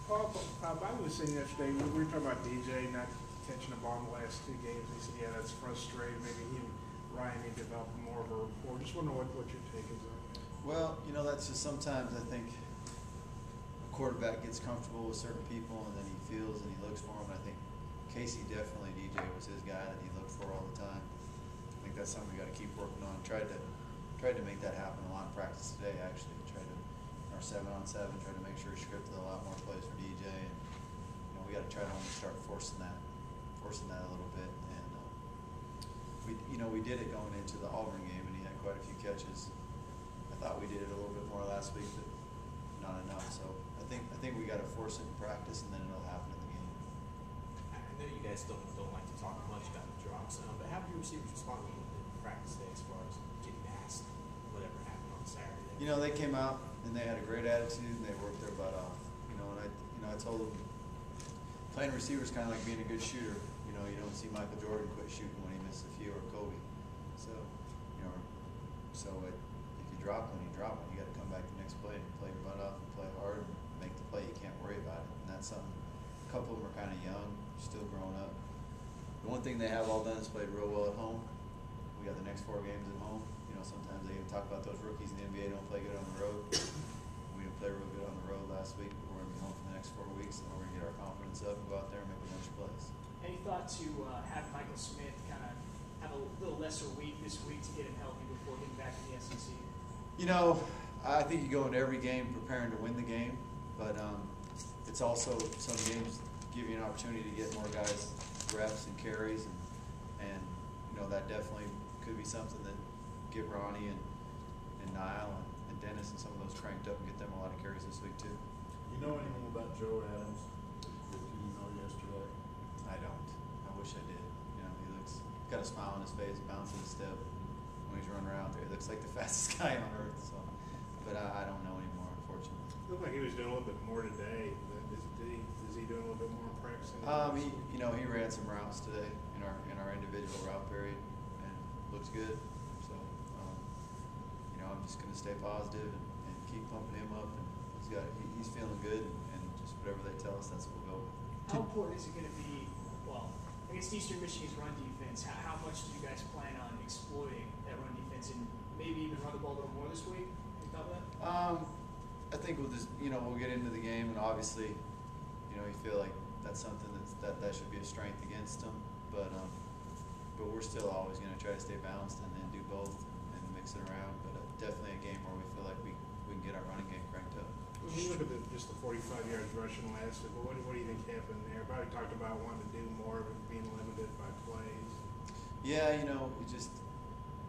Paul, I was saying yesterday, we were talking about DJ not catching the ball in the last two games. He said, yeah, that's frustrating. Maybe he and Ryan need to develop more of a rapport. Just wonder what your take is on that. Well, that's just sometimes I think a quarterback gets comfortable with certain people and then he feels and he looks for them. And I think Casey definitely, DJ was his guy that he looked for all the time. I think that's something we got to keep working on. Tried to make that happen a lot in practice today, actually. Tried to, in our 7-on-7, tried to make sure we scripted a lot more plays for DJ. And, we got to try to only start forcing that a little bit. And, we did it going into the Auburn game, and he had quite a few catches. I thought we did it a little bit more last week, but not enough. So I think we got to force it in practice, and then it'll happen in the game. I know you guys don't like to talk much about the drop zone, but how have your receivers responded in practice today as far as getting past whatever happened on Saturday? They came out and they had a great attitude and they worked their butt off. And I told them playing receiver is kind of like being a good shooter. You don't see Michael Jordan quit shooting when he missed a few, or Kobe. So, if you drop one, you drop one. You got to come back the next play and play your butt off and play hard and make the play. You can't worry about it. And that's something. A couple of them are kind of young, still growing up. The one thing they have all done is played real well at home. We got the next 4 games at home. Sometimes they even talk about those rookies in the NBA don't play good on the road. We didn't play real good on the road last week, but we're going to be home for the next 4 weeks, and we're going to get our confidence up and go out there and make a bunch of plays. Any thought to have Michael Smith kind of have a little lesser week this week to get him healthy before getting back to the SEC? I think you go into every game preparing to win the game, but it's also some games give you an opportunity to get more guys reps and carries, and that definitely could be something that get Ronnie and Niall and Dennis and some of those cranked up and get them a lot of carries this week too. You know anything about Joe Adams that you yesterday? I don't. I wish I did. He got a smile on his face, bouncing his step when he's running around there. He looks like the fastest guy on earth. So, but I don't know anymore, unfortunately. It looked like he was doing a little bit more today. Is he doing a little bit more in practice? He ran some routes today in our individual route period and looks good. So, I'm just going to stay positive and keep pumping him up. And he's feeling good, and just whatever they tell us, that's what we'll go with. How important is it going to be? Well, against Eastern Michigan's run defense, how much do you guys plan on exploiting that run defense and maybe even run the ball a little more this week? Can you talk about that? I think we'll just we'll get into the game, and obviously you feel like that's something that should be a strength against them, but we're still always going to try to stay balanced and do both and mix it around. But definitely a game where we feel like we can get our running game cranked up. When you look at just the 45 yards rushing last week, what do you think happened there? Probably talked about wanting to do more, but being limited by plays. Yeah, we just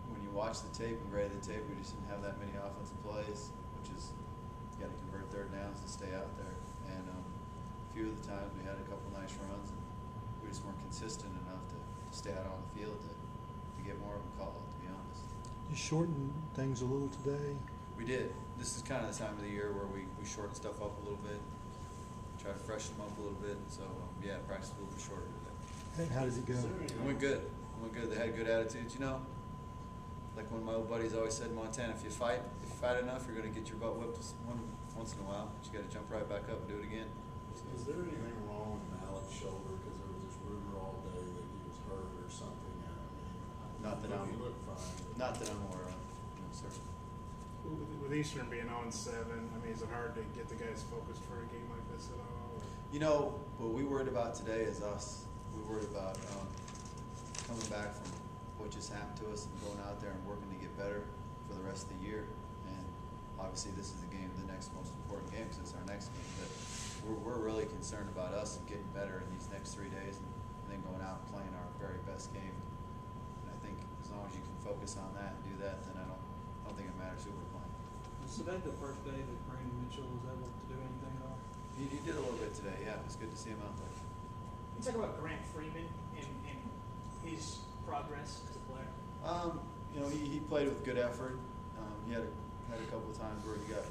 when you watch the tape and grade the tape, we just didn't have that many offensive plays, which is you got to convert third downs and stay out there. And a few of the times we had a couple nice runs, and we just weren't consistent enough to stay out on the field to get more of them called, to be honest. You shortened things a little today? We did. This is kind of the time of the year where we shorten stuff up a little bit, try to freshen them up a little bit. So, practice a little bit shorter today. And how did it go? It went good. They had good attitudes. Like one of my old buddies always said in Montana, if you fight enough, you're going to get your butt whipped once in a while. But you got to jump right back up and do it again. Is there anything wrong with Mallett's shoulder? Because there was this rumor all day that he was hurt or something. Not that he looked fine. Not that I'm aware of. No, sir. With Eastern being 0-7, is it hard to get the guys focused for a game like this at all? What we worried about today is us. We worried about coming back from what just happened to us and going out there and working to get better for the rest of the year. And obviously this is the next most important game because it's our next game. But we're really concerned about us and getting better in these next 3 days and then going out and playing our very best game. And I think as long as you can focus on that and do that, then I don't think it matters who we're playing. Was today the first day that Brandon Mitchell was able to do anything at all? He did a little bit today, yeah. It was good to see him out there. Can you talk about Grant Freeman and his progress as a player? He played with good effort. He had a couple of times where he got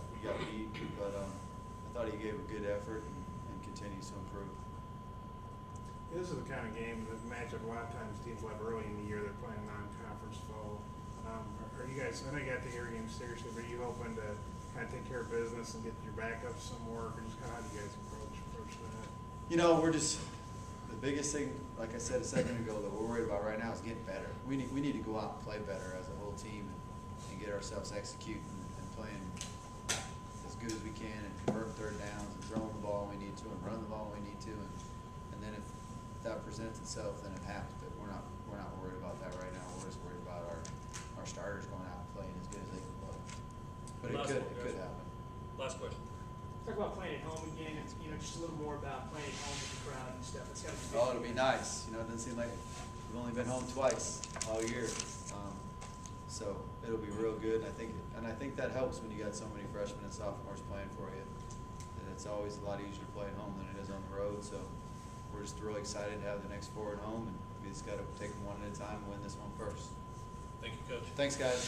beat, but I thought he gave a good effort and continues to improve. This is the kind of game, the matchup a lot of times teams will have early in the year. They're playing non-conference foe. Are you guys, I know you got to take every game seriously, but are you hoping to kind of take care of business and get your backup some work, or just kind of how do you guys approach You know, we're just, the biggest thing, like I said a second ago, that we're worried about right now is getting better. We need to go out and play better as a whole team and get ourselves executing and playing as good as we can and converting third downs and throwing the ball when we need to and running the ball when we need to. And then if that presents itself, then it happens. But we're not worried about that right now. We're just worried about our starters going out and playing as good as they can play. But it could happen. Last question. Talk about playing at home again, and, you know, just a little more about playing at home with the crowd and stuff. It's gotta be big. Oh, it'll be nice. You know, it doesn't seem like we've only been home twice all year. So it'll be real good. And I think that helps when you got so many freshmen and sophomores playing for you. And it's always a lot easier to play at home than it is on the road. So we're just really excited to have the next four at home, and we just got to take them one at a time and win this one first. Thank you, Coach. Thanks, guys.